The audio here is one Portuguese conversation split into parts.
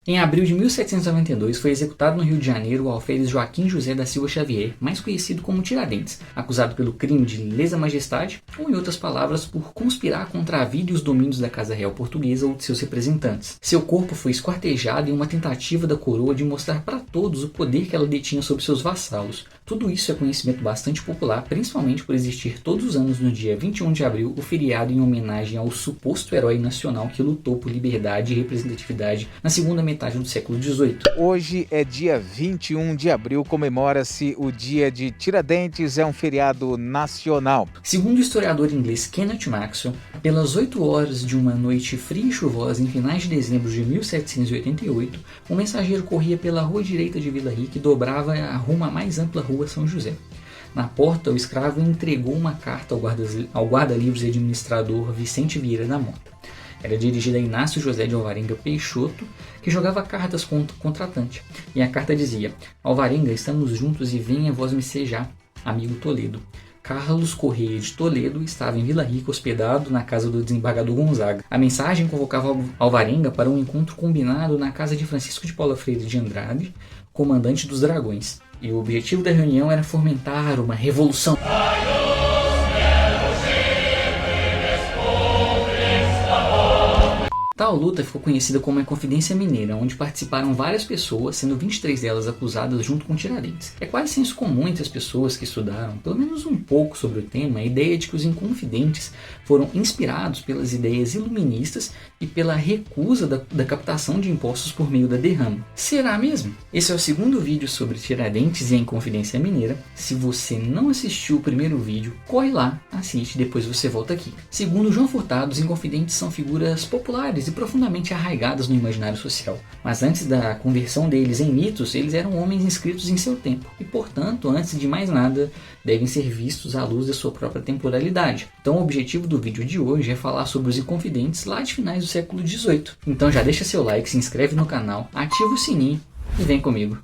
Em abril de 1792 foi executado no Rio de Janeiro o alferes Joaquim José da Silva Xavier, mais conhecido como Tiradentes, acusado pelo crime de lesa-majestade, ou em outras palavras, por conspirar contra a vida e os domínios da Casa Real Portuguesa ou de seus representantes. Seu corpo foi esquartejado em uma tentativa da coroa de mostrar para todos o poder que ela detinha sobre seus vassalos. Tudo isso é conhecimento bastante popular, principalmente por existir todos os anos no dia 21 de abril o feriado em homenagem ao suposto herói nacional que lutou por liberdade e representatividade na segunda metade do século XVIII. Hoje é dia 21 de abril, comemora-se o dia de Tiradentes, é um feriado nacional. Segundo o historiador inglês Kenneth Maxwell, pelas 8 horas de uma noite fria e chuvosa em finais de dezembro de 1788, um mensageiro corria pela rua direita de Vila Rica e dobrava rumo à mais ampla rua São José. Na porta, o escravo entregou uma carta ao guarda-livros e administrador Vicente Vieira da Mota. Era dirigida a Inácio José de Alvarenga Peixoto, que jogava cartas contra o contratante. E a carta dizia: Alvarenga, estamos juntos e venha vós me sejar, amigo Toledo. Carlos Correia de Toledo estava em Vila Rica hospedado na casa do desembargador Gonzaga. A mensagem convocava Alvarenga para um encontro combinado na casa de Francisco de Paula Freire de Andrade, comandante dos Dragões. E o objetivo da reunião era fomentar uma revolução. Tal luta ficou conhecida como a Inconfidência Mineira, onde participaram várias pessoas, sendo 23 delas acusadas junto com Tiradentes. É quase senso comum entre as pessoas que estudaram, pelo menos um pouco sobre o tema, a ideia de que os Inconfidentes foram inspirados pelas ideias iluministas e pela recusa da captação de impostos por meio da derrama. Será mesmo? Esse é o segundo vídeo sobre Tiradentes e a Inconfidência Mineira. Se você não assistiu o primeiro vídeo, corre lá, assiste e depois você volta aqui. Segundo João Furtado, os Inconfidentes são figuras populares e profundamente arraigadas no imaginário social. Mas antes da conversão deles em mitos, eles eram homens inscritos em seu tempo e, portanto, antes de mais nada, devem ser vistos à luz da sua própria temporalidade. Então o objetivo do vídeo de hoje é falar sobre os Inconfidentes lá de finais do século XVIII. Então já deixa seu like, se inscreve no canal, ativa o sininho e vem comigo.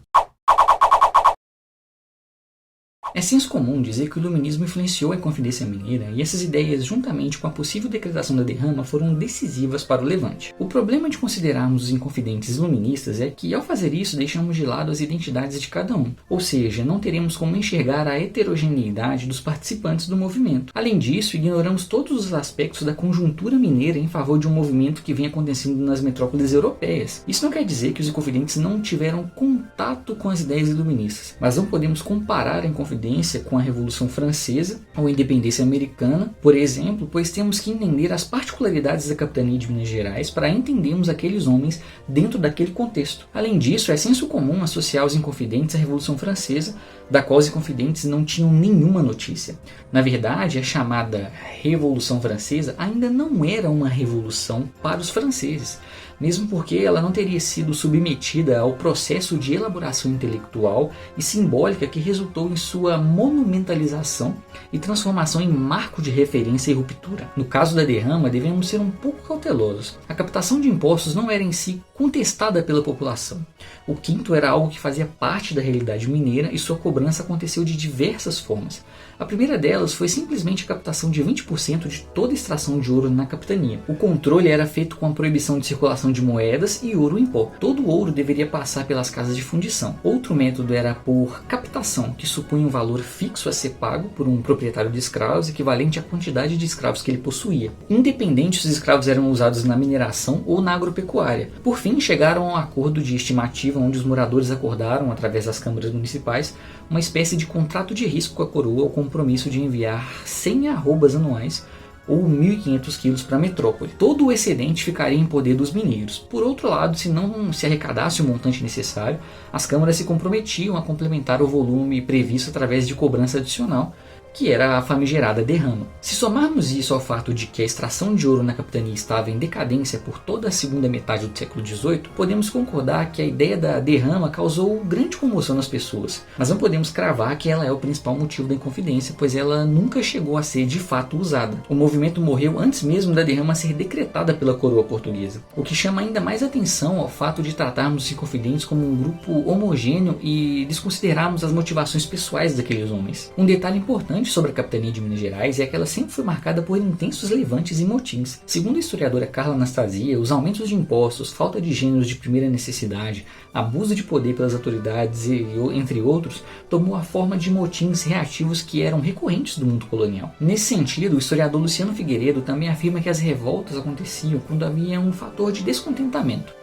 É senso comum dizer que o iluminismo influenciou a Inconfidência Mineira e essas ideias, juntamente com a possível decretação da derrama, foram decisivas para o levante. O problema de considerarmos os Inconfidentes iluministas é que, ao fazer isso, deixamos de lado as identidades de cada um, ou seja, não teremos como enxergar a heterogeneidade dos participantes do movimento. Além disso, ignoramos todos os aspectos da conjuntura mineira em favor de um movimento que vem acontecendo nas metrópoles europeias. Isso não quer dizer que os Inconfidentes não tiveram contato com as ideias iluministas, mas não podemos comparar a Inconfidência com a Revolução Francesa ou a Independência Americana, por exemplo, pois temos que entender as particularidades da capitania de Minas Gerais para entendermos aqueles homens dentro daquele contexto. Além disso, é senso comum associar os Inconfidentes à Revolução Francesa, da qual os Inconfidentes não tinham nenhuma notícia. Na verdade, a chamada Revolução Francesa ainda não era uma revolução para os franceses, mesmo porque ela não teria sido submetida ao processo de elaboração intelectual e simbólica que resultou em sua monumentalização e transformação em marco de referência e ruptura. No caso da derrama, devemos ser um pouco cautelosos. A captação de impostos não era em si contestada pela população. O quinto era algo que fazia parte da realidade mineira e sua cobrança aconteceu de diversas formas. A primeira delas foi simplesmente a captação de 20% de toda a extração de ouro na capitania. O controle era feito com a proibição de circulação de moedas e ouro em pó. Todo o ouro deveria passar pelas casas de fundição. Outro método era por captação, que supunha um valor fixo a ser pago por um proprietário de escravos equivalente à quantidade de escravos que ele possuía, independente se os escravos eram usados na mineração ou na agropecuária. Por fim, chegaram a um acordo de estimativa onde os moradores acordaram, através das câmaras municipais, uma espécie de contrato de risco com a coroa, o compromisso de enviar 100 arrobas anuais ou 1.500 quilos para a metrópole. Todo o excedente ficaria em poder dos mineiros. Por outro lado, se não se arrecadasse o montante necessário, as câmaras se comprometiam a complementar o volume previsto através de cobrança adicional, que era a famigerada derrama. Se somarmos isso ao fato de que a extração de ouro na capitania estava em decadência por toda a segunda metade do século XVIII, podemos concordar que a ideia da derrama causou grande comoção nas pessoas, mas não podemos cravar que ela é o principal motivo da Inconfidência, pois ela nunca chegou a ser de fato usada. O movimento morreu antes mesmo da derrama ser decretada pela coroa portuguesa, o que chama ainda mais atenção ao fato de tratarmos os Inconfidentes como um grupo homogêneo e desconsiderarmos as motivações pessoais daqueles homens. Um detalhe importante importante sobre a capitania de Minas Gerais é que ela sempre foi marcada por intensos levantes e motins. Segundo a historiadora Carla Anastasia, os aumentos de impostos, falta de gêneros de primeira necessidade, abuso de poder pelas autoridades e, entre outros, tomou a forma de motins reativos que eram recorrentes do mundo colonial. Nesse sentido, o historiador Luciano Figueiredo também afirma que as revoltas aconteciam quando havia um fator de descontentamento.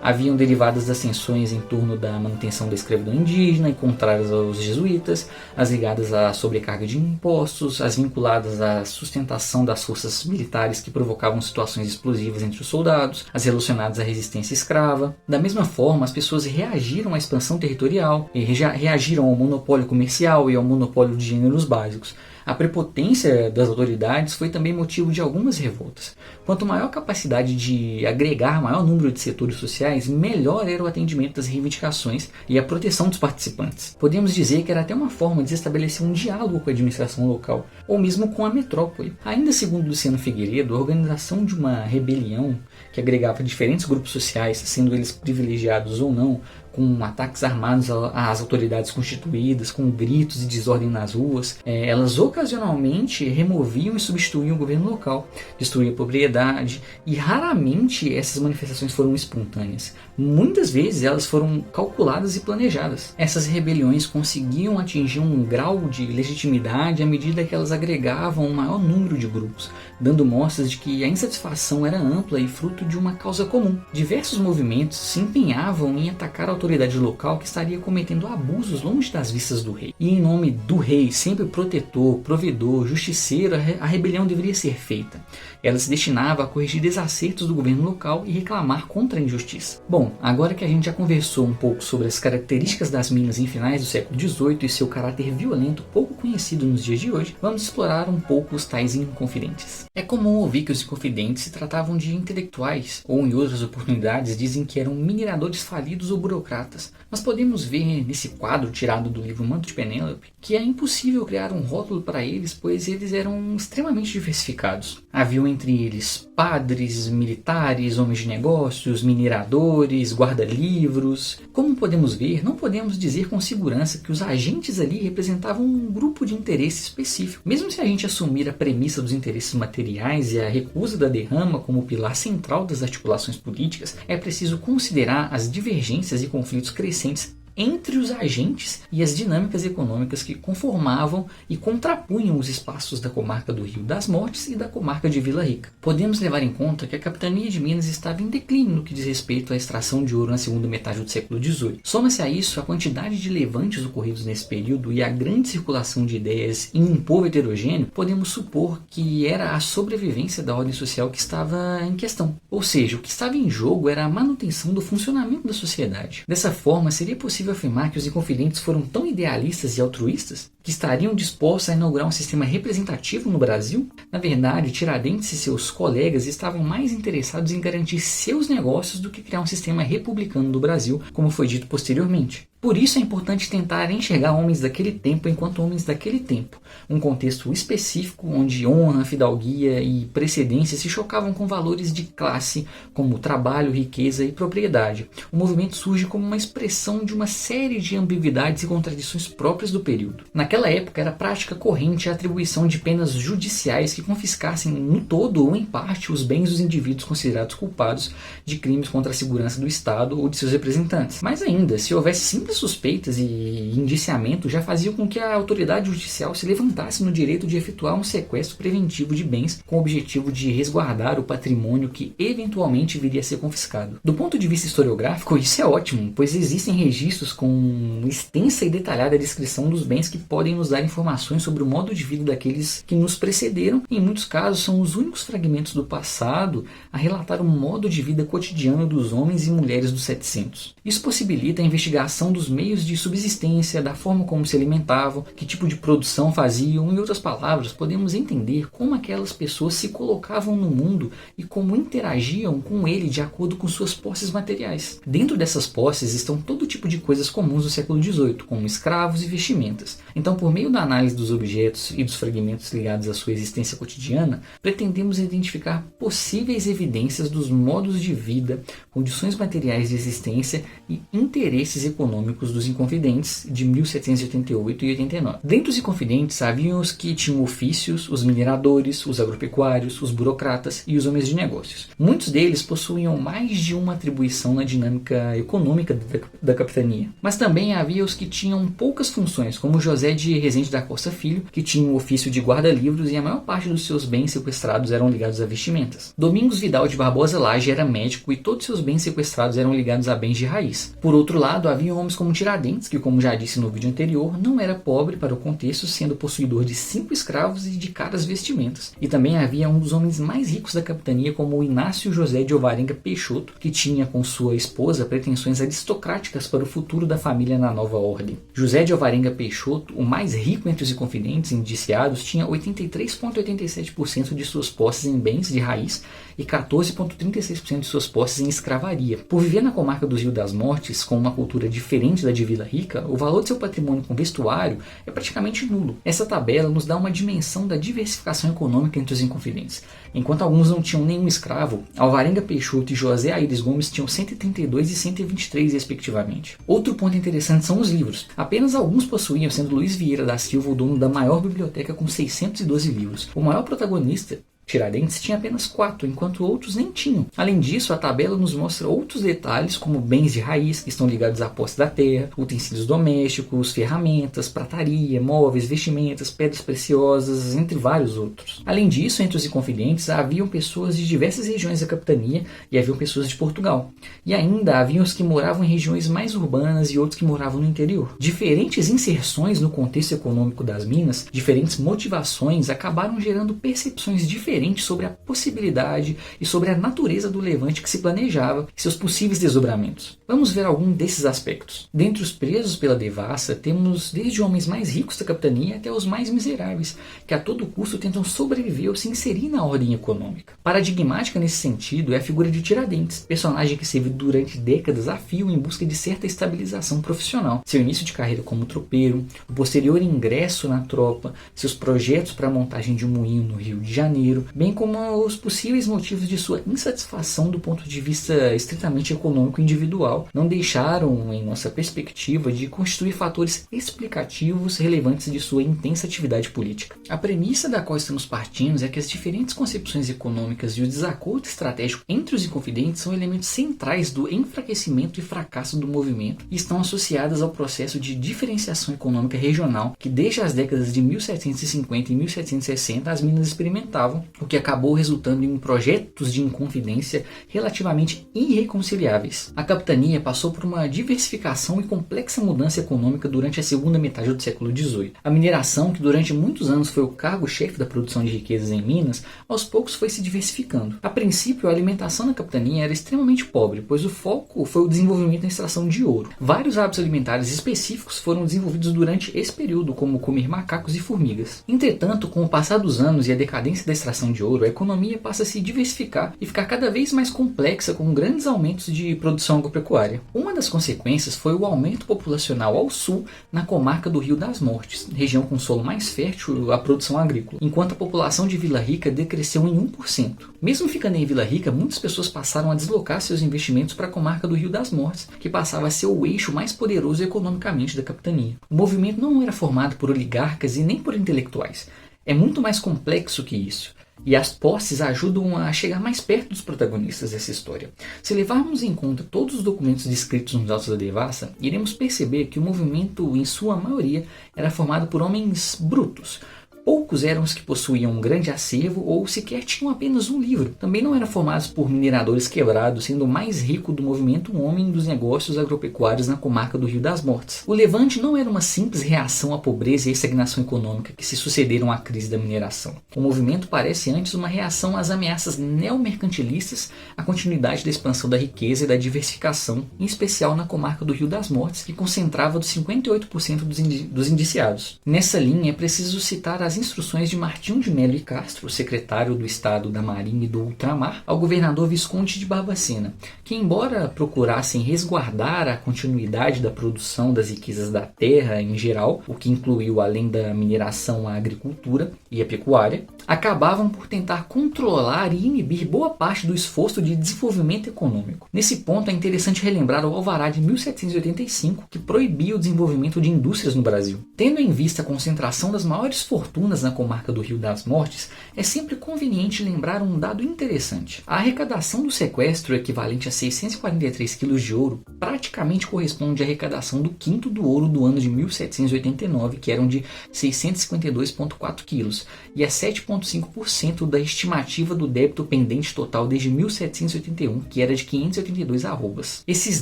Haviam derivadas das tensões em torno da manutenção da escravidão indígena e contrárias aos jesuítas, as ligadas à sobrecarga de impostos, as vinculadas à sustentação das forças militares que provocavam situações explosivas entre os soldados, as relacionadas à resistência escrava. Da mesma forma, as pessoas reagiram à expansão territorial, e reagiram ao monopólio comercial e ao monopólio de gêneros básicos. A prepotência das autoridades foi também motivo de algumas revoltas. Quanto maior a capacidade de agregar maior número de setores sociais, melhor era o atendimento das reivindicações e a proteção dos participantes. Podemos dizer que era até uma forma de estabelecer um diálogo com a administração local, ou mesmo com a metrópole. Ainda segundo Luciano Figueiredo, a organização de uma rebelião que agregava diferentes grupos sociais, sendo eles privilegiados ou não, com ataques armados às autoridades constituídas, com gritos e desordem nas ruas, elas ocasionalmente removiam e substituíam o governo local, destruíam a propriedade, e raramente essas manifestações foram espontâneas. Muitas vezes elas foram calculadas e planejadas. Essas rebeliões conseguiam atingir um grau de legitimidade à medida que elas agregavam um maior número de grupos, dando mostras de que a insatisfação era ampla e fruto de uma causa comum. Diversos movimentos se empenhavam em atacar a autoridade local que estaria cometendo abusos longe das vistas do rei. E em nome do rei, sempre protetor, provedor, justiceiro, a rebelião deveria ser feita. Ela se destinava a corrigir desacertos do governo local e reclamar contra a injustiça. Bom, agora que a gente já conversou um pouco sobre as características das Minas em finais do século XVIII e seu caráter violento pouco conhecido nos dias de hoje, vamos explorar um pouco os tais inconfidentes. É comum ouvir que os inconfidentes se tratavam de intelectuais, ou em outras oportunidades dizem que eram mineradores falidos ou burocratas, mas podemos ver nesse quadro tirado do livro Manto de Penélope que é impossível criar um rótulo para eles, pois eles eram extremamente diversificados. Haviam entre eles padres, militares, homens de negócios, mineradores, guarda-livros. Como podemos ver, não podemos dizer com segurança que os agentes ali representavam um grupo de interesse específico. Mesmo se a gente assumir a premissa dos interesses materiais e a recusa da derrama como pilar central das articulações políticas, é preciso considerar as divergências e conflitos crescentes entre os agentes e as dinâmicas econômicas que conformavam e contrapunham os espaços da comarca do Rio das Mortes e da comarca de Vila Rica. Podemos levar em conta que a capitania de Minas estava em declínio no que diz respeito à extração de ouro na segunda metade do século XVIII. Soma-se a isso a quantidade de levantes ocorridos nesse período e a grande circulação de ideias em um povo heterogêneo, podemos supor que era a sobrevivência da ordem social que estava em questão. Ou seja, o que estava em jogo era a manutenção do funcionamento da sociedade. Dessa forma, seria possível afirmar que os inconfidentes foram tão idealistas e altruístas que estariam dispostos a inaugurar um sistema representativo no Brasil? Na verdade, Tiradentes e seus colegas estavam mais interessados em garantir seus negócios do que criar um sistema republicano do Brasil, como foi dito posteriormente. Por isso é importante tentar enxergar homens daquele tempo enquanto homens daquele tempo, um contexto específico onde honra, fidalguia e precedência se chocavam com valores de classe como trabalho, riqueza e propriedade. O movimento surge como uma expressão de uma série de ambiguidades e contradições próprias do período. Naquela época era prática corrente a atribuição de penas judiciais que confiscassem no todo ou em parte os bens dos indivíduos considerados culpados de crimes contra a segurança do Estado ou de seus representantes. Mais ainda, se houvesse simples suspeitas e indiciamento já faziam com que a autoridade judicial se levantasse no direito de efetuar um sequestro preventivo de bens com o objetivo de resguardar o patrimônio que eventualmente viria a ser confiscado. Do ponto de vista historiográfico, isso é ótimo, pois existem registros com extensa e detalhada descrição dos bens que podem nos dar informações sobre o modo de vida daqueles que nos precederam e em muitos casos são os únicos fragmentos do passado a relatar o modo de vida cotidiano dos homens e mulheres dos 700. Isso possibilita a investigação dos meios de subsistência, da forma como se alimentavam, que tipo de produção faziam. Em outras palavras, podemos entender como aquelas pessoas se colocavam no mundo e como interagiam com ele de acordo com suas posses materiais. Dentro dessas posses estão todo tipo de coisas comuns do século XVIII, como escravos e vestimentas. Então, por meio da análise dos objetos e dos fragmentos ligados à sua existência cotidiana, pretendemos identificar possíveis evidências dos modos de vida, condições materiais de existência e interesses econômicos econômicos dos Inconfidentes de 1788 e 89. Dentre os Inconfidentes haviam os que tinham ofícios, os mineradores, os agropecuários, os burocratas e os homens de negócios. Muitos deles possuíam mais de uma atribuição na dinâmica econômica da capitania, mas também havia os que tinham poucas funções, como José de Rezende da Costa Filho, que tinha o ofício de guarda-livros e a maior parte dos seus bens sequestrados eram ligados a vestimentas. Domingos Vidal de Barbosa Lage era médico e todos seus bens sequestrados eram ligados a bens de raiz. Por outro lado, havia homens como Tiradentes, que, como já disse no vídeo anterior, não era pobre para o contexto, sendo possuidor de 5 escravos e de caras vestimentas. E também havia um dos homens mais ricos da capitania, como o Inácio José de Alvarenga Peixoto, que tinha com sua esposa pretensões aristocráticas para o futuro da família na nova ordem. José de Alvarenga Peixoto, o mais rico entre os inconfidentes indiciados, tinha 83,87% de suas posses em bens de raiz e 14,36% de suas posses em escravaria. Por viver na comarca do Rio das Mortes, com uma cultura diferente da de Vila Rica, o valor de seu patrimônio com vestuário é praticamente nulo. Essa tabela nos dá uma dimensão da diversificação econômica entre os inconfidentes. Enquanto alguns não tinham nenhum escravo, Alvarenga Peixoto e José Aires Gomes tinham 132 e 123 respectivamente. Outro ponto interessante são os livros. Apenas alguns possuíam, sendo Luiz Vieira da Silva o dono da maior biblioteca com 612 livros. O maior protagonista, Tiradentes, tinha apenas 4, enquanto outros nem tinham. Além disso, a tabela nos mostra outros detalhes, como bens de raiz, que estão ligados à posse da terra, utensílios domésticos, ferramentas, prataria, móveis, vestimentas, pedras preciosas, entre vários outros. Além disso, entre os inconfidentes, haviam pessoas de diversas regiões da capitania e haviam pessoas de Portugal. E ainda haviam os que moravam em regiões mais urbanas e outros que moravam no interior. Diferentes inserções no contexto econômico das minas, diferentes motivações, acabaram gerando percepções diferentes sobre a possibilidade e sobre a natureza do levante que se planejava e seus possíveis desdobramentos. Vamos ver algum desses aspectos. Dentre os presos pela devassa, temos desde homens mais ricos da capitania até os mais miseráveis, que a todo custo tentam sobreviver ou se inserir na ordem econômica. Paradigmática nesse sentido é a figura de Tiradentes, personagem que esteve durante décadas a fio em busca de certa estabilização profissional. Seu início de carreira como tropeiro, o posterior ingresso na tropa, seus projetos para a montagem de um moinho no Rio de Janeiro, bem como os possíveis motivos de sua insatisfação do ponto de vista estritamente econômico individual, não deixaram, em nossa perspectiva, de constituir fatores explicativos relevantes de sua intensa atividade política. A premissa da qual estamos partindo é que as diferentes concepções econômicas e o desacordo estratégico entre os inconfidentes são elementos centrais do enfraquecimento e fracasso do movimento e estão associadas ao processo de diferenciação econômica regional que desde as décadas de 1750 e 1760 as minas experimentavam, o que acabou resultando em projetos de inconfidência relativamente irreconciliáveis. A capitania passou por uma diversificação e complexa mudança econômica durante a segunda metade do século XVIII. A mineração, que durante muitos anos foi o cargo-chefe da produção de riquezas em Minas, aos poucos foi se diversificando. A princípio, a alimentação na capitania era extremamente pobre, pois o foco foi o desenvolvimento da extração de ouro. Vários hábitos alimentares específicos foram desenvolvidos durante esse período, como comer macacos e formigas. Entretanto, com o passar dos anos e a decadência da extração de ouro, a economia passa a se diversificar e ficar cada vez mais complexa, com grandes aumentos de produção agropecuária. Uma das consequências foi o aumento populacional ao sul, na comarca do Rio das Mortes, região com solo mais fértil à produção agrícola, enquanto a população de Vila Rica decresceu em 1%. Mesmo ficando em Vila Rica, muitas pessoas passaram a deslocar seus investimentos para a comarca do Rio das Mortes, que passava a ser o eixo mais poderoso economicamente da capitania. O movimento não era formado por oligarcas e nem por intelectuais. É muito mais complexo que isso. E as posses ajudam a chegar mais perto dos protagonistas dessa história. Se levarmos em conta todos os documentos descritos nos autos da devassa, iremos perceber que o movimento, em sua maioria, era formado por homens brutos. Poucos eram os que possuíam um grande acervo ou sequer tinham apenas um livro. Também não eram formados por mineradores quebrados, sendo o mais rico do movimento um homem dos negócios agropecuários na comarca do Rio das Mortes. O levante não era uma simples reação à pobreza e à estagnação econômica que se sucederam à crise da mineração. O movimento parece antes uma reação às ameaças neomercantilistas, à continuidade da expansão da riqueza e da diversificação, em especial na comarca do Rio das Mortes, que concentrava dos 58% dos indiciados. Nessa linha é preciso citar a as instruções de Martinho de Melo e Castro, secretário do Estado da Marinha e do Ultramar, ao governador Visconde de Barbacena, que, embora procurassem resguardar a continuidade da produção das riquezas da terra em geral, o que incluiu, além da mineração, a agricultura e a pecuária, acabavam por tentar controlar e inibir boa parte do esforço de desenvolvimento econômico. Nesse ponto é interessante relembrar o Alvará de 1785, que proibia o desenvolvimento de indústrias no Brasil. Tendo em vista a concentração das maiores fortunas na comarca do Rio das Mortes, é sempre conveniente lembrar um dado interessante. A arrecadação do sequestro, equivalente a 643 quilos de ouro, praticamente corresponde à arrecadação do quinto do ouro do ano de 1789, que eram de 652,4 quilos, e a 7,5% da estimativa do débito pendente total desde 1781, que era de 582 arrobas. Esses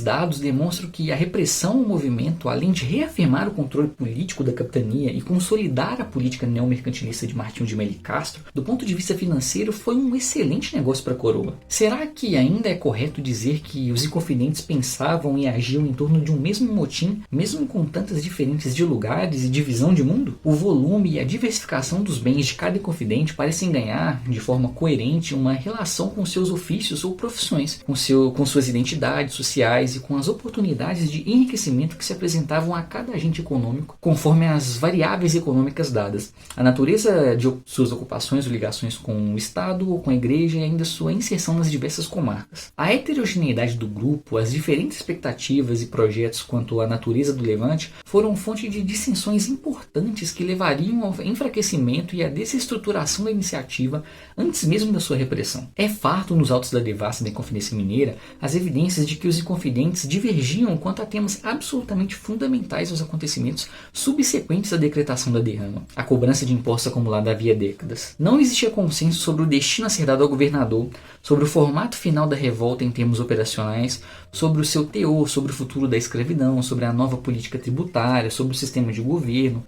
dados demonstram que a repressão ao movimento, além de reafirmar o controle político da capitania e consolidar a política neomercantilista de Martinho de Melo e Castro, do ponto de vista financeiro, foi um excelente negócio para a coroa. Será que ainda é correto dizer que os inconfidentes pensavam e agiam em torno de um mesmo motim, mesmo com tantas diferentes de lugares e divisão de mundo? O volume e a diversificação dos bens de cada inconfidente parecem ganhar, de forma coerente, uma relação com seus ofícios ou profissões, com suas identidades sociais e com as oportunidades de enriquecimento que se apresentavam a cada agente econômico, conforme as variáveis econômicas dadas, a natureza de suas ocupações ou ligações com o Estado ou com a Igreja e ainda sua inserção nas diversas comarcas. A heterogeneidade do grupo, as diferentes expectativas e projetos quanto à natureza do levante foram fonte de dissensões importantes que levariam ao enfraquecimento e à desestruturação da iniciativa antes mesmo da sua repressão. É farto nos autos da devassa da Inconfidência Mineira as evidências de que os inconfidentes divergiam quanto a temas absolutamente fundamentais aos acontecimentos subsequentes à decretação da derrama, a cobrança de impostos acumulada havia décadas. Não existia consenso sobre o destino a ser dado ao governador, sobre o formato final da revolta em termos operacionais, sobre o seu teor, sobre o futuro da escravidão, sobre a nova política tributária, sobre o sistema de governo,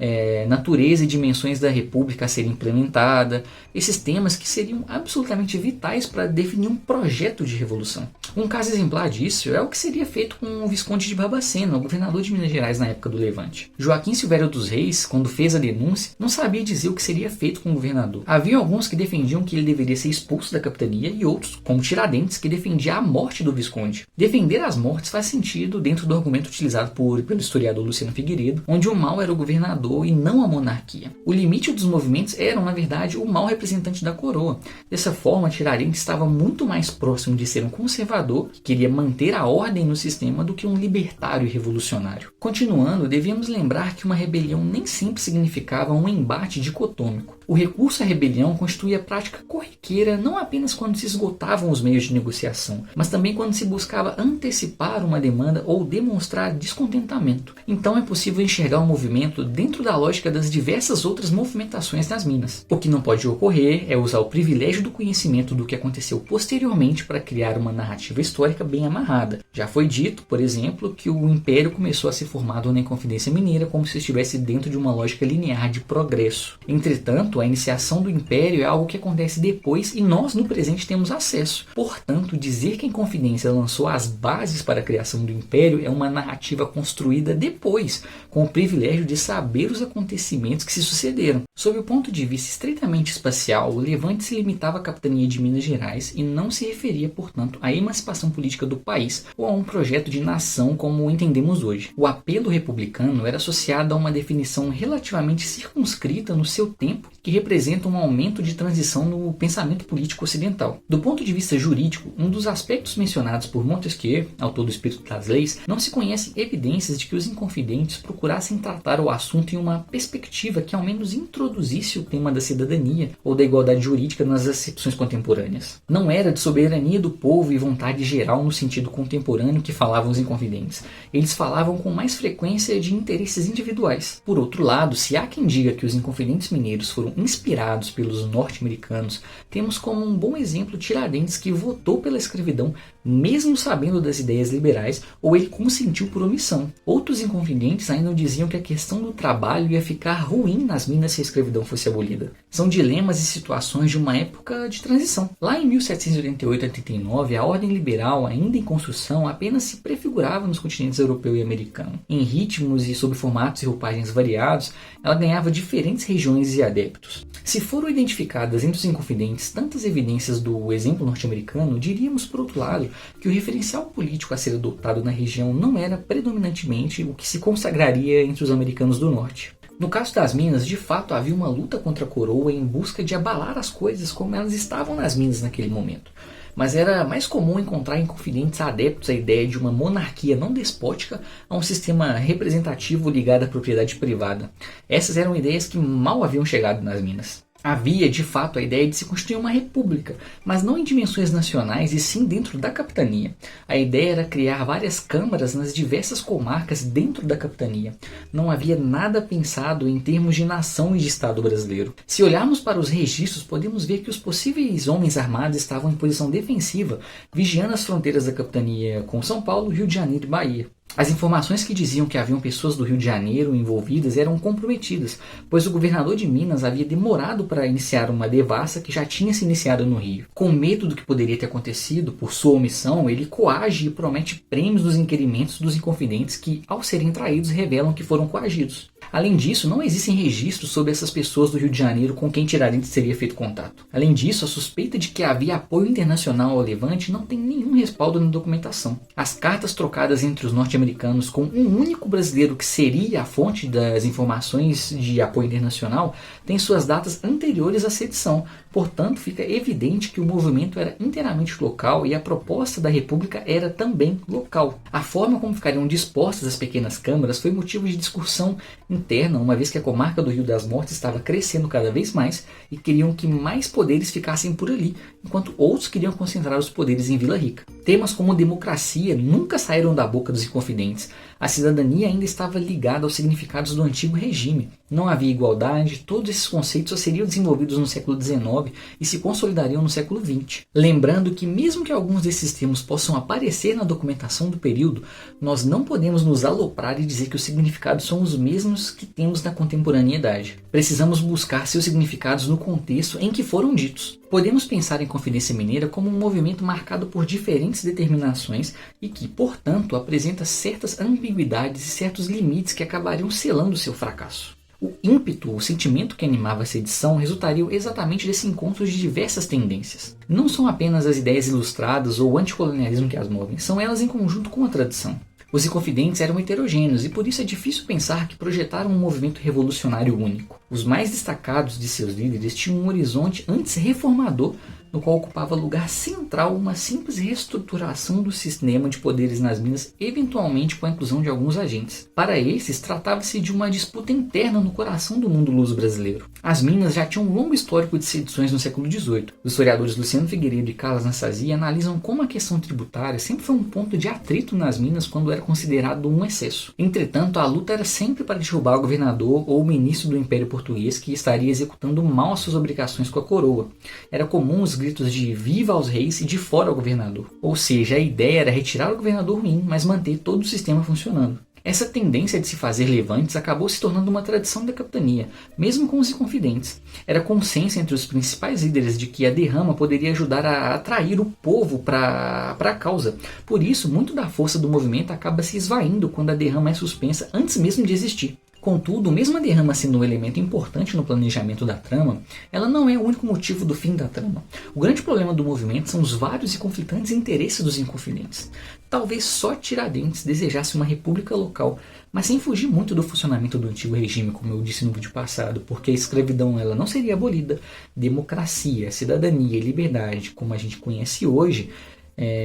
natureza e dimensões da república a ser implementada, esses temas que seriam absolutamente vitais para definir um projeto de revolução. Um caso exemplar disso é o que seria feito com o Visconde de Barbacena, o governador de Minas Gerais na época do Levante. Joaquim Silvério dos Reis, quando fez a denúncia, não sabia dizer o que seria feito com o governador. Havia alguns que defendiam que ele deveria ser expulso da capitania e outros, como Tiradentes, que defendia a morte do Visconde. Defender as mortes faz sentido dentro do argumento utilizado pelo historiador Luciano Figueiredo, onde o mal era o governador e não a monarquia. O limite dos movimentos eram, na verdade, o mau representante da coroa. Dessa forma, Tiradentes estava muito mais próximo de ser um conservador, que queria manter a ordem no sistema, do que um libertário e revolucionário. Continuando, devemos lembrar que uma rebelião nem sempre significava um embate dicotômico. O recurso à rebelião constituía prática corriqueira não apenas quando se esgotavam os meios de negociação, mas também quando se buscava antecipar uma demanda ou demonstrar descontentamento. Então é possível enxergar o movimento dentro da lógica das diversas outras movimentações nas Minas. O que não pode ocorrer é usar o privilégio do conhecimento do que aconteceu posteriormente para criar uma narrativa histórica bem amarrada. Já foi dito, por exemplo, que o Império começou a ser formado na Inconfidência Mineira como se estivesse dentro de uma lógica linear de progresso. Entretanto, a iniciação do Império é algo que acontece depois e nós no presente temos acesso. Portanto, dizer que a Inconfidência lançou as bases para a criação do Império é uma narrativa construída depois, com o privilégio de saber os acontecimentos que se sucederam. Sob o ponto de vista estritamente espacial, o Levante se limitava à capitania de Minas Gerais e não se referia, portanto, à emancipação política do país ou a um projeto de nação como o entendemos hoje. O apelo republicano era associado a uma definição relativamente circunscrita no seu tempo, que representa um aumento de transição no pensamento político ocidental. Do ponto de vista jurídico, um dos aspectos mencionados por Montesquieu, autor do Espírito das Leis, não se conhecem evidências de que os inconfidentes procurassem tratar o assunto em uma perspectiva que ao menos introduzisse o tema da cidadania ou da igualdade jurídica nas acepções contemporâneas. Não era de soberania do povo e vontade geral no sentido contemporâneo que falavam os inconfidentes. Eles falavam com mais frequência de interesses individuais. Por outro lado, se há quem diga que os inconfidentes mineiros foram inspirados pelos norte-americanos, temos como um bom exemplo Tiradentes, que votou pela escravidão mesmo sabendo das ideias liberais, ou ele consentiu por omissão. Outros inconfidentes ainda diziam que a questão do trabalho ia ficar ruim nas minas se a escravidão fosse abolida. São dilemas e situações de uma época de transição. Lá em 1788-89, a ordem liberal, ainda em construção, apenas se prefigurava nos continentes europeu e americano. Em ritmos e sob formatos e roupagens variados, ela ganhava diferentes regiões e adeptos. Se foram identificadas entre os inconfidentes tantas evidências do exemplo norte-americano, diríamos, por outro lado, que o referencial político a ser adotado na região não era predominantemente o que se consagraria entre os americanos do norte. No caso das minas, de fato havia uma luta contra a coroa em busca de abalar as coisas como elas estavam nas minas naquele momento. Mas era mais comum encontrar inconfidentes adeptos à ideia de uma monarquia não despótica a um sistema representativo ligado à propriedade privada. Essas eram ideias que mal haviam chegado nas minas. Havia, de fato, a ideia de se constituir uma república, mas não em dimensões nacionais e sim dentro da capitania. A ideia era criar várias câmaras nas diversas comarcas dentro da capitania. Não havia nada pensado em termos de nação e de Estado brasileiro. Se olharmos para os registros, podemos ver que os possíveis homens armados estavam em posição defensiva, vigiando as fronteiras da capitania com São Paulo, Rio de Janeiro e Bahia. As informações que diziam que haviam pessoas do Rio de Janeiro envolvidas eram comprometidas, pois o governador de Minas havia demorado para iniciar uma devassa que já tinha se iniciado no Rio. Com medo do que poderia ter acontecido por sua omissão, ele coage e promete prêmios dos inquirimentos dos inconfidentes que, ao serem traídos, revelam que foram coagidos. Além disso, não existem registros sobre essas pessoas do Rio de Janeiro com quem Tiradentes teria feito contato. Além disso, a suspeita de que havia apoio internacional ao levante não tem nenhum respaldo na documentação. As cartas trocadas entre os norte-americanos com um único brasileiro que seria a fonte das informações de apoio internacional têm suas datas anteriores à sedição. Portanto, fica evidente que o movimento era inteiramente local e a proposta da República era também local. A forma como ficariam dispostas as pequenas câmaras foi motivo de discussão interna, uma vez que a comarca do Rio das Mortes estava crescendo cada vez mais e queriam que mais poderes ficassem por ali, enquanto outros queriam concentrar os poderes em Vila Rica. Temas como democracia nunca saíram da boca dos inconfidentes. A cidadania ainda estava ligada aos significados do antigo regime. Não havia igualdade, todos esses conceitos só seriam desenvolvidos no século XIX e se consolidariam no século XX. Lembrando que mesmo que alguns desses termos possam aparecer na documentação do período, nós não podemos nos aloprar e dizer que os significados são os mesmos que temos na contemporaneidade. Precisamos buscar seus significados no contexto em que foram ditos. Podemos pensar em Confidência Mineira como um movimento marcado por diferentes determinações e que, portanto, apresenta certas ambiguidades e certos limites que acabariam selando seu fracasso. O ímpeto, o sentimento que animava essa edição resultaria exatamente desse encontro de diversas tendências. Não são apenas as ideias ilustradas ou o anticolonialismo que as movem, são elas em conjunto com a tradição. Os inconfidentes eram heterogêneos e por isso é difícil pensar que projetaram um movimento revolucionário único. Os mais destacados de seus líderes tinham um horizonte antes reformador, no qual ocupava lugar central uma simples reestruturação do sistema de poderes nas minas, eventualmente com a inclusão de alguns agentes. Para esses, tratava-se de uma disputa interna no coração do mundo luso-brasileiro. As minas já tinham um longo histórico de sedições no século XVIII. Os historiadores Luciano Figueiredo e Carlos Anastasia analisam como a questão tributária sempre foi um ponto de atrito nas minas quando era considerado um excesso. Entretanto, a luta era sempre para derrubar o governador ou o ministro do Império Português que estaria executando mal as suas obrigações com a coroa. Era comum os gritos de viva aos reis e de fora ao governador. Ou seja, a ideia era retirar o governador ruim, mas manter todo o sistema funcionando. Essa tendência de se fazer levantes acabou se tornando uma tradição da capitania, mesmo com os inconfidentes. Era consenso entre os principais líderes de que a derrama poderia ajudar a atrair o povo para a causa. Por isso, muito da força do movimento acaba se esvaindo quando a derrama é suspensa antes mesmo de existir. Contudo, mesmo a derrama sendo um elemento importante no planejamento da trama, ela não é o único motivo do fim da trama. O grande problema do movimento são os vários e conflitantes interesses dos inconfidentes. Talvez só Tiradentes desejasse uma república local, mas sem fugir muito do funcionamento do antigo regime, como eu disse no vídeo passado, porque a escravidão ela não seria abolida, democracia, cidadania e liberdade, como a gente conhece hoje,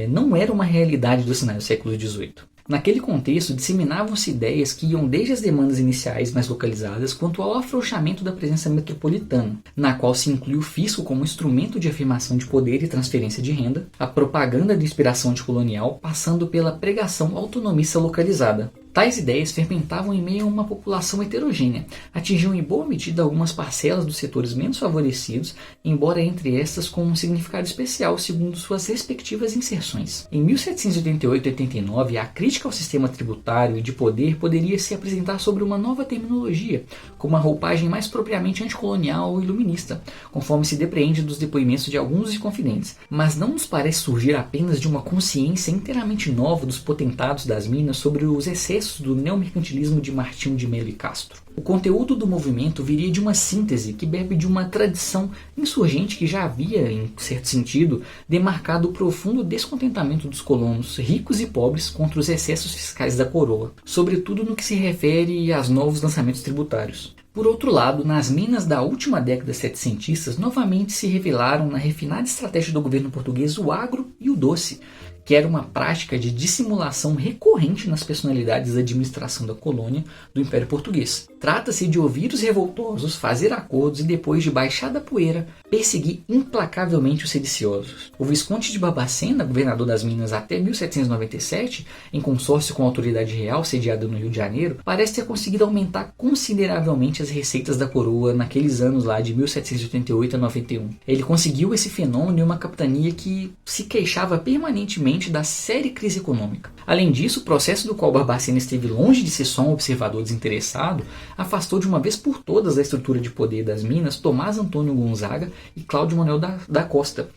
não era uma realidade do cenário do século XVIII. Naquele contexto, disseminavam-se ideias que iam desde as demandas iniciais mais localizadas quanto ao afrouxamento da presença metropolitana, na qual se inclui o fisco como instrumento de afirmação de poder e transferência de renda, a propaganda de inspiração anticolonial, passando pela pregação autonomista localizada. Tais ideias fermentavam em meio a uma população heterogênea, atingiam em boa medida algumas parcelas dos setores menos favorecidos, embora entre estas com um significado especial segundo suas respectivas inserções. Em 1788 e 89, a crítica ao sistema tributário e de poder poderia se apresentar sobre uma nova terminologia, com uma roupagem mais propriamente anticolonial ou iluminista, conforme se depreende dos depoimentos de alguns inconfidentes, mas não nos parece surgir apenas de uma consciência inteiramente nova dos potentados das minas sobre os excessos do neomercantilismo de Martinho de Melo e Castro. O conteúdo do movimento viria de uma síntese que bebe de uma tradição insurgente que já havia, em certo sentido, demarcado o profundo descontentamento dos colonos, ricos e pobres, contra os excessos fiscais da coroa, sobretudo no que se refere aos novos lançamentos tributários. Por outro lado, nas minas da última década setecentistas, novamente se revelaram na refinada estratégia do governo português o agro e o doce, que era uma prática de dissimulação recorrente nas personalidades da administração da colônia do Império Português. Trata-se de ouvir os revoltosos, fazer acordos e depois de baixada a poeira, perseguir implacavelmente os sediciosos. O Visconde de Barbacena, governador das Minas até 1797, em consórcio com a autoridade real sediada no Rio de Janeiro, parece ter conseguido aumentar consideravelmente as receitas da coroa naqueles anos lá de 1788 a 91. Ele conseguiu esse fenômeno em uma capitania que se queixava permanentemente da séria crise econômica. Além disso, o processo do qual Barbacena esteve longe de ser só um observador desinteressado, afastou de uma vez por todas da estrutura de poder das Minas Tomás Antônio Gonzaga e Cláudio Manuel da Costa,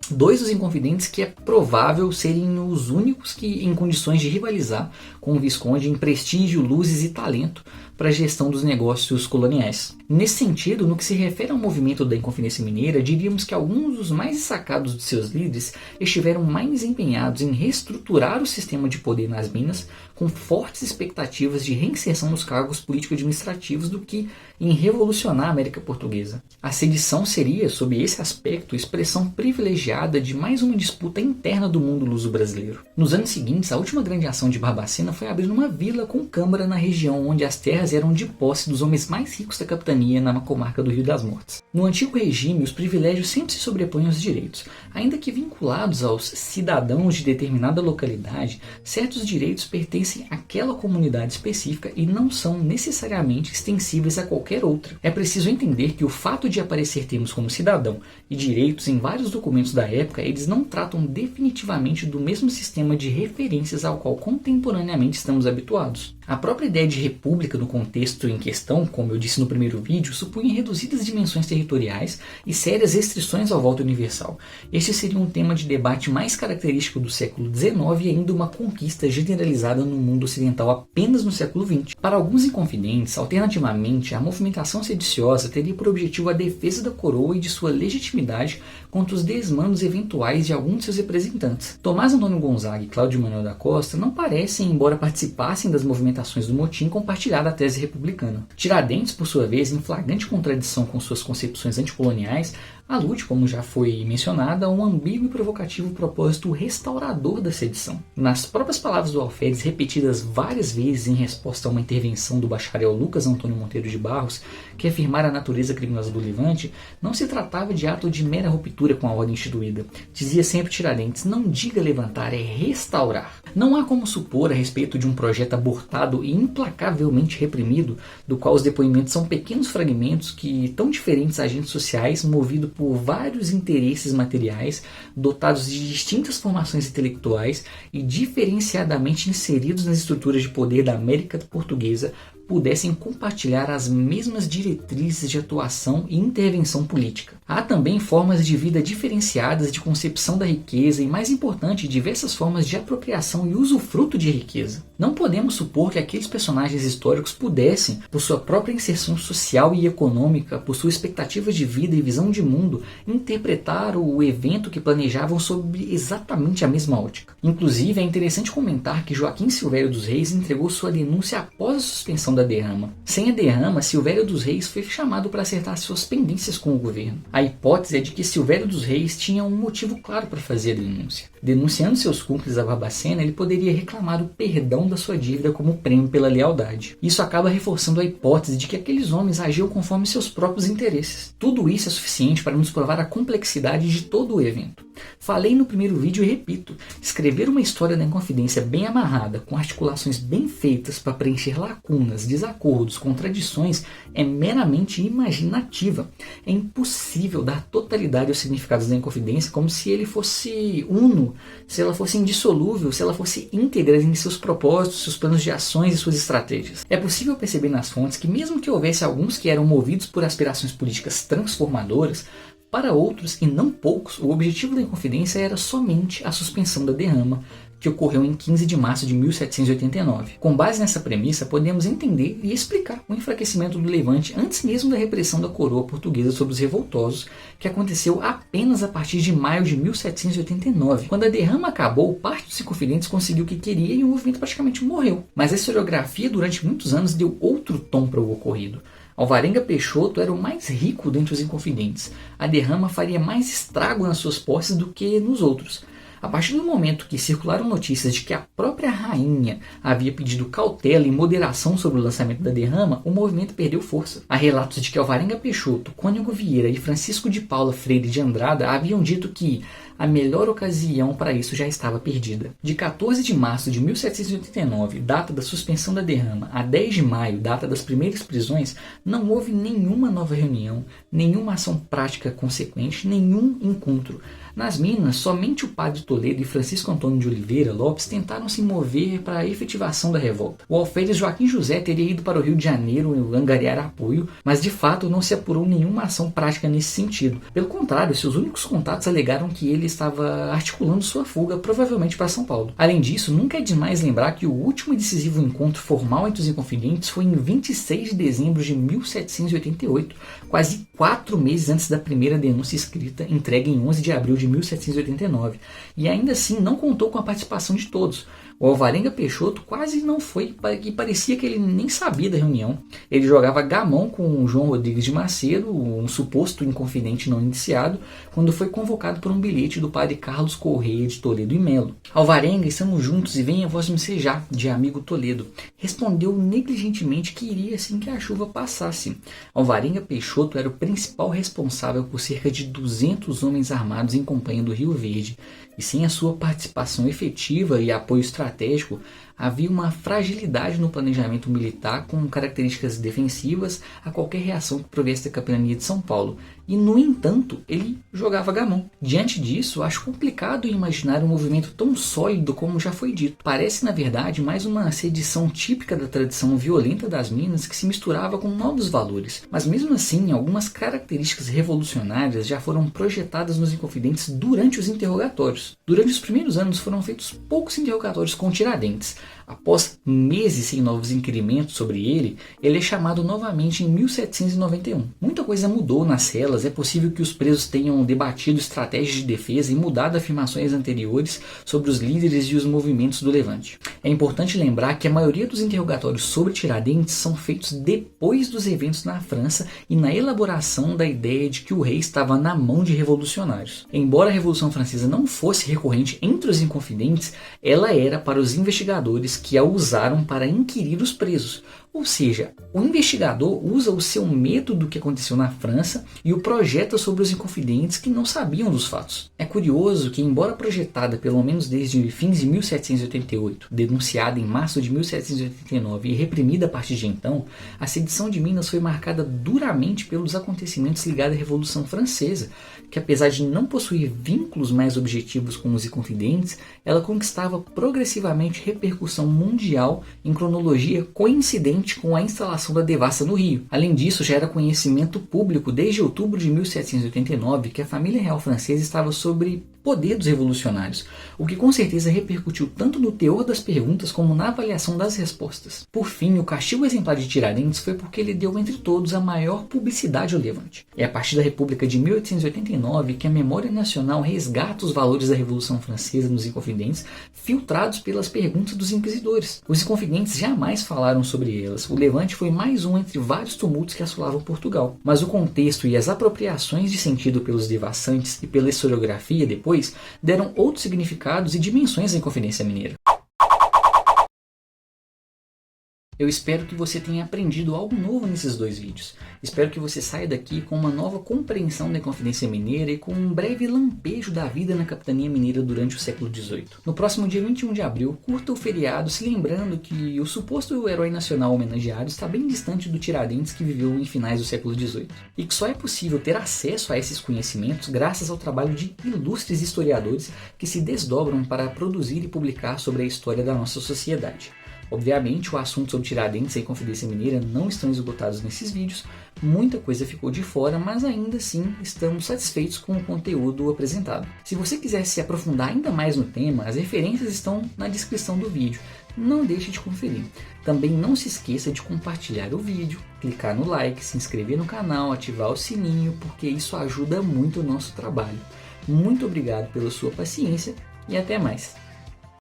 dois dos inconfidentes que é provável serem os únicos que em condições de rivalizar com o Visconde em prestígio, luzes e talento para a gestão dos negócios coloniais. Nesse sentido, no que se refere ao movimento da Inconfidência Mineira, diríamos que alguns dos mais destacados de seus líderes estiveram mais empenhados em reestruturar o sistema de poder nas Minas, com fortes expectativas de reinserção nos cargos político-administrativos do que em revolucionar a América Portuguesa. A sedição seria, sob esse aspecto, expressão privilegiada de mais uma disputa interna do mundo luso-brasileiro. Nos anos seguintes, a última grande ação de Barbacena foi abrir uma vila com câmara na região onde as terras eram de posse dos homens mais ricos da capitania na comarca do Rio das Mortes. No antigo regime, os privilégios sempre se sobrepõem aos direitos. Ainda que vinculados aos cidadãos de determinada localidade, certos direitos pertencem àquela comunidade específica e não são necessariamente extensíveis a qualquer outra. É preciso entender que o fato de aparecer termos como cidadão e direitos em vários documentos da época, eles não tratam definitivamente do mesmo sistema de referências ao qual contemporaneamente estamos habituados. A própria ideia de república no contexto em questão, como eu disse no primeiro vídeo, supunha reduzidas dimensões territoriais e sérias restrições ao voto universal. Este seria um tema de debate mais característico do século XIX e ainda uma conquista generalizada no mundo ocidental apenas no século XX. Para alguns inconfidentes, alternativamente, a movimentação sediciosa teria por objetivo a defesa da coroa e de sua legitimidade contra os desmandos eventuais de alguns de seus representantes. Tomás Antônio Gonzaga e Cláudio Manuel da Costa não parecem, embora participassem das movimentações do motim, compartilhar a tese republicana. Tiradentes, por sua vez, em flagrante contradição com suas concepções anticoloniais, alude, como já foi mencionado, a um ambíguo e provocativo propósito restaurador da sedição. Nas próprias palavras do Alferes, repetidas várias vezes em resposta a uma intervenção do bacharel Lucas Antônio Monteiro de Barros, que afirmara a natureza criminosa do Levante, não se tratava de ato de mera ruptura com a ordem instituída. Dizia sempre Tiradentes: não diga levantar, é restaurar. Não há como supor a respeito de um projeto abortado e implacavelmente reprimido, do qual os depoimentos são pequenos fragmentos que, tão diferentes agentes sociais, movidos por vários interesses materiais, dotados de distintas formações intelectuais e diferenciadamente inseridos nas estruturas de poder da América Portuguesa, pudessem compartilhar as mesmas diretrizes de atuação e intervenção política. Há também formas de vida diferenciadas de concepção da riqueza e, mais importante, diversas formas de apropriação e usufruto de riqueza. Não podemos supor que aqueles personagens históricos pudessem, por sua própria inserção social e econômica, por sua expectativa de vida e visão de mundo, interpretar o evento que planejavam sob exatamente a mesma ótica. Inclusive, é interessante comentar que Joaquim Silvério dos Reis entregou sua denúncia após a suspensão da derrama. Sem a derrama, Silvério dos Reis foi chamado para acertar suas pendências com o governo. A hipótese é de que Silvério dos Reis tinha um motivo claro para fazer a denúncia. Denunciando seus cúmplices a Barbacena, ele poderia reclamar o perdão da sua dívida como prêmio pela lealdade. Isso acaba reforçando a hipótese de que aqueles homens agiam conforme seus próprios interesses. Tudo isso é suficiente para nos provar a complexidade de todo o evento. Falei no primeiro vídeo e repito, escrever uma história da Inconfidência bem amarrada, com articulações bem feitas para preencher lacunas, desacordos, contradições, é meramente imaginativa. É impossível dar totalidade aos significados da Inconfidência como se ele fosse uno, se ela fosse indissolúvel, se ela fosse íntegra em seus propósitos, seus planos de ações e suas estratégias. É possível perceber nas fontes que mesmo que houvesse alguns que eram movidos por aspirações políticas transformadoras, para outros, e não poucos, o objetivo da Inconfidência era somente a suspensão da derrama, que ocorreu em 15 de março de 1789. Com base nessa premissa, podemos entender e explicar o enfraquecimento do Levante antes mesmo da repressão da coroa portuguesa sobre os revoltosos, que aconteceu apenas a partir de maio de 1789. Quando a derrama acabou, parte dos Inconfidentes conseguiu o que queria e o movimento praticamente morreu. Mas a historiografia durante muitos anos deu outro tom para o ocorrido. Alvarenga Peixoto era o mais rico dentre os Inconfidentes. A derrama faria mais estrago nas suas posses do que nos outros. A partir do momento que circularam notícias de que a própria rainha havia pedido cautela e moderação sobre o lançamento da derrama, o movimento perdeu força. Há relatos de que Alvarenga Peixoto, Cônego Vieira e Francisco de Paula Freire de Andrada haviam dito que a melhor ocasião para isso já estava perdida. De 14 de março de 1789, data da suspensão da derrama, a 10 de maio, data das primeiras prisões, não houve nenhuma nova reunião, nenhuma ação prática consequente, nenhum encontro. Nas Minas, somente o padre Toledo e Francisco Antônio de Oliveira Lopes tentaram se mover para a efetivação da revolta. O alferes Joaquim José teria ido para o Rio de Janeiro angariar apoio, mas de fato não se apurou nenhuma ação prática nesse sentido. Pelo contrário, seus únicos contatos alegaram que ele estava articulando sua fuga, provavelmente para São Paulo. Além disso, nunca é demais lembrar que o último e decisivo encontro formal entre os Inconfidentes foi em 26 de dezembro de 1788, quase 4 meses antes da primeira denúncia escrita, entregue em 11 de abril de 1789, e ainda assim não contou com a participação de todos. O Alvarenga Peixoto quase não foi, e parecia que ele nem sabia da reunião. Ele jogava gamão com o João Rodrigues de Macedo, um suposto inconfidente não iniciado, quando foi convocado por um bilhete do padre Carlos Correia de Toledo e Melo. Alvarenga, estamos juntos e venha vós me sejar, de amigo Toledo. Respondeu negligentemente que iria assim que a chuva passasse. Alvarenga Peixoto era o principal responsável por cerca de 200 homens armados em companhia do Rio Verde, e sem a sua participação efetiva e apoio estratégico, havia uma fragilidade no planejamento militar com características defensivas a qualquer reação que provesse da capitania de São Paulo. E, no entanto, ele jogava gamão. Diante disso, acho complicado imaginar um movimento tão sólido como já foi dito. Parece, na verdade, mais uma sedição típica da tradição violenta das Minas que se misturava com novos valores. Mas, mesmo assim, algumas características revolucionárias já foram projetadas nos Inconfidentes durante os interrogatórios. Durante os primeiros anos foram feitos poucos interrogatórios com Tiradentes. Após meses sem novos inquirimentos sobre ele, ele é chamado novamente em 1791. Muita coisa mudou nas celas, é possível que os presos tenham debatido estratégias de defesa e mudado afirmações anteriores sobre os líderes e os movimentos do Levante. É importante lembrar que a maioria dos interrogatórios sobre Tiradentes são feitos depois dos eventos na França e na elaboração da ideia de que o rei estava na mão de revolucionários. Embora a Revolução Francesa não fosse recorrente entre os Inconfidentes, ela era para os investigadores que a usaram para inquirir os presos. Ou seja, o investigador usa o seu medo do que aconteceu na França e o projeta sobre os Inconfidentes que não sabiam dos fatos. É curioso que, embora projetada pelo menos desde fins de 1788, denunciada em março de 1789 e reprimida a partir de então, a sedição de Minas foi marcada duramente pelos acontecimentos ligados à Revolução Francesa, que apesar de não possuir vínculos mais objetivos com os Inconfidentes, ela conquistava progressivamente repercussão mundial em cronologia coincidente com a instalação da devassa no Rio. Além disso, já era conhecimento público desde outubro de 1789 que a família real francesa estava sob poder dos revolucionários, o que com certeza repercutiu tanto no teor das perguntas como na avaliação das respostas. Por fim, o castigo exemplar de Tiradentes foi porque ele deu entre todos a maior publicidade ao Levante. É a partir da República de 1889 que a memória nacional resgata os valores da Revolução Francesa nos Inconfidentes, filtrados pelas perguntas dos inquisidores. Os Inconfidentes jamais falaram sobre elas. O Levante foi mais um entre vários tumultos que assolavam Portugal. Mas o contexto e as apropriações de sentido pelos devassantes e pela historiografia depois deram outros significados e dimensões à Inconfidência Mineira. Eu espero que você tenha aprendido algo novo nesses 2 vídeos. Espero que você saia daqui com uma nova compreensão da Inconfidência Mineira e com um breve lampejo da vida na capitania mineira durante o século XVIII. No próximo dia 21 de abril, curta o feriado se lembrando que o suposto herói nacional homenageado está bem distante do Tiradentes que viveu em finais do século XVIII. E que só é possível ter acesso a esses conhecimentos graças ao trabalho de ilustres historiadores que se desdobram para produzir e publicar sobre a história da nossa sociedade. Obviamente, o assunto sobre Tiradentes e a Inconfidência Mineira não estão esgotados nesses vídeos, muita coisa ficou de fora, mas ainda assim estamos satisfeitos com o conteúdo apresentado. Se você quiser se aprofundar ainda mais no tema, as referências estão na descrição do vídeo, não deixe de conferir. Também não se esqueça de compartilhar o vídeo, clicar no like, se inscrever no canal, ativar o sininho, porque isso ajuda muito o nosso trabalho. Muito obrigado pela sua paciência e até mais!